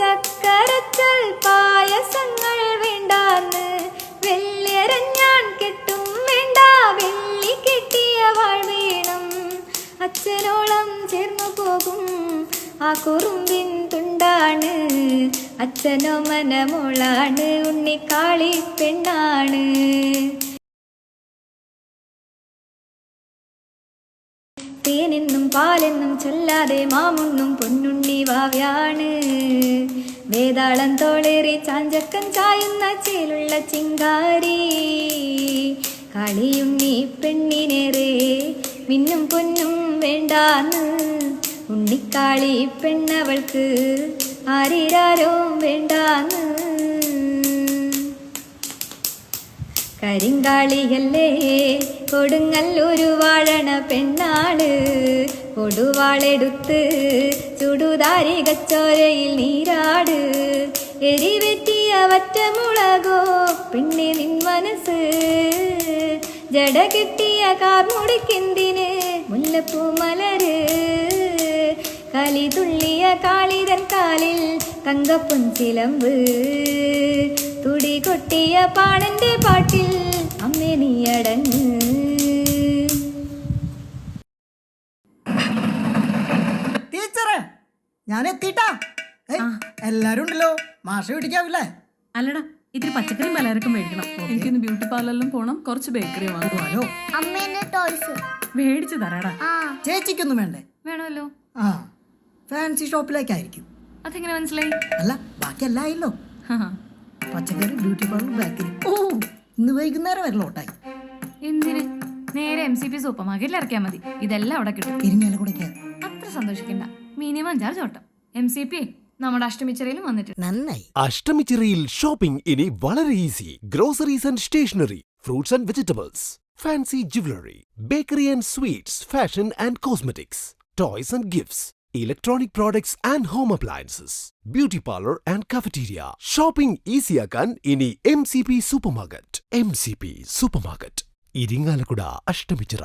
ചക്കരച്ചൽ പായസങ്ങൾ വേണ്ടാന്ന്, വെള്ളിയരഞ്ഞാൻ കെട്ടും വേണ്ട, വെള്ളി കെട്ടിയ വാൾ വേണം. അച്ഛനോളം ചേർന്നു പോകും ആ കുറുമ്പിൻ തുണ്ടാണ്, അച്ഛനോ മനമോളാണ്, ഉണ്ണിക്കാളി പെണ്ണാണ്. തേനെന്നും പാലെന്നും ചൊല്ലാതെ മാമുണ്ണും പൊന്നുണ്ണി വാവ്യാണ്. വേതാളം തോളേറി ചാഞ്ചക്കൻ ചായുന്ന ചേലുള്ള ചിങ്കാരി, കളിയുണ്ണി പെണ്ണിനേറെ മിന്നും പൊന്നും വേണ്ടാന്ന്, ഉണ്ണിക്കാളി പെണ്ണവൾക്ക് ആരിരാരോ വേണ്ടാന്ന്. കരിങ്കാളിയല്ലേ കൊടുങ്ങല്ലൊരു വാഴണ പെണ്ണാള്, കൊടുവാളെടുത്ത് ചുടുതാരികച്ചോരയിൽ നീരാട്. എരിവെറ്റിയ വറ്റമുളകോ പെണ്ണെ നിൻ മനസ്സ്, ജട കെട്ടിയ കാർമുടിക്കെന്തിന് മുല്ലപ്പൂ മലര്. കളി തുള്ളിയ കാളിതൻ കാലിൽ തങ്കപ്പൊൻചിലമ്പ്, തുടി കൊട്ടിയ പാണന്റെ പാട്ടിൽ അമ്മേ നീയടങ്ങ്. ടീച്ചറെ ഞാൻ എത്തിട്ടാ. എല്ലാരും ഉണ്ടല്ലോ, മാഷ പിടിക്കാവില്ലേ? അല്ലടാ, ഇത്തിരി പച്ചക്കറി പലചരക്കും മേടിക്കണം. എനിക്കിന്ന് ബ്യൂട്ടി പാർലറിലും പോണം, കുറച്ച് ബേക്കറി വാങ്ങുവാലോ. മേടിച്ചു തരാടാ. ചേച്ചിക്കൊന്നും വേണ്ടേ? വേണമല്ലോ. ആ, ഫാൻസി ഷോപ്പിലേക്കായിരിക്കും. അതെങ്ങനെ മനസ്സിലായി? അല്ല, ബാക്കി എല്ലാം ആയില്ലോ. പച്ചക്കറി, ബ്യൂട്ടി പാർലർ, ബേക്കറി. ഓ, ഇന്ന് വൈകുന്നേരം വരെ ലോട്ടായി. എന്തിന്? നേരെ MCP സൂപ്പർ മാർക്കറ്റിൽ ഇറക്കിയാൽ മതി, ഇതെല്ലാം അവിടെ കിട്ടും. ഇരിഞ്ഞാലും കൂടെ അത്ര സന്തോഷിക്കണ്ട, മിനിമം ചാർജ് ഓട്ടം. MCP നമ്മുടെ അഷ്ടമിച്ചിറയിലും വന്നിട്ടുണ്ട്. നന്നായി. അഷ്ടമിച്ചിറയിൽ ഷോപ്പിംഗ് ഇനി വളരെ easy. Groceries and stationery, fruits and vegetables, fancy jewellery, bakery and sweets, fashion and cosmetics, toys and gifts, electronic products and home appliances, beauty parlour and cafeteria. Shopping ഈസിയാക്കാൻ ഇനി MCP super market. MCP super market, Irinjalakuda, Ashtamichira.